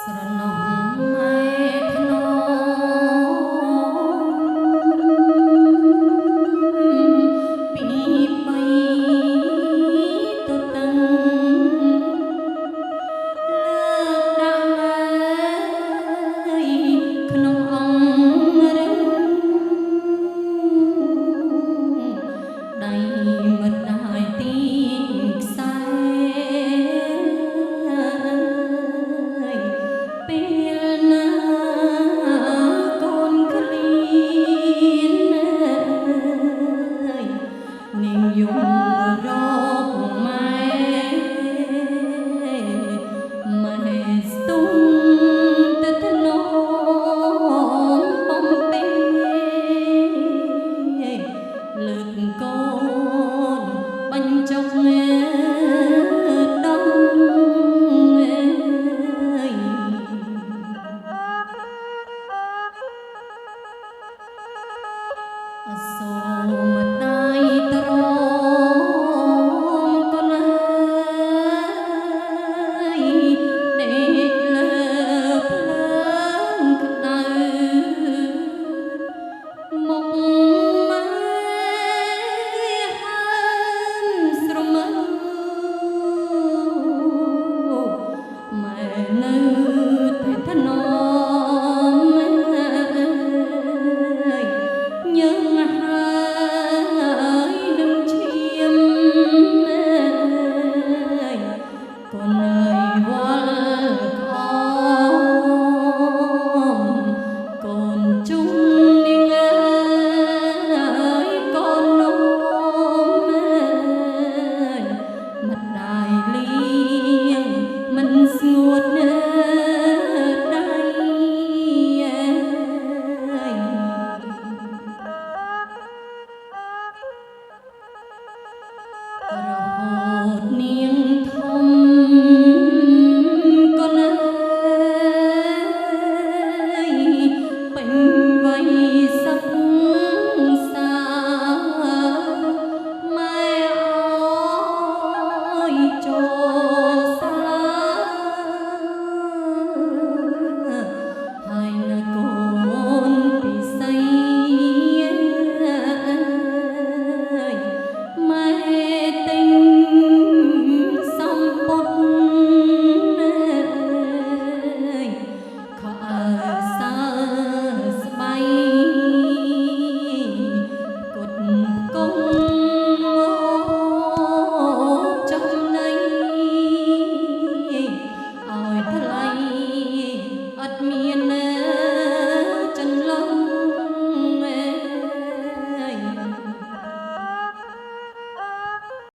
ស្រណោះម៉ែធ្នមពីបីទៅតឹងលើកដាក់ឡើយក្នុងអង្គរឹងដៃមិនដាច់ទីខ្សែពេលណាកូនឃ្លៀននាងយំរកម៉ែស្ទុំទៅធ្នមបំពេលើកកូនបញ្ចុកដងសូមតាយត្រមកូនអើយដេកលើភ្លើងក្តៅមុខម៉ែហើមស្រមើម៉ែនៅ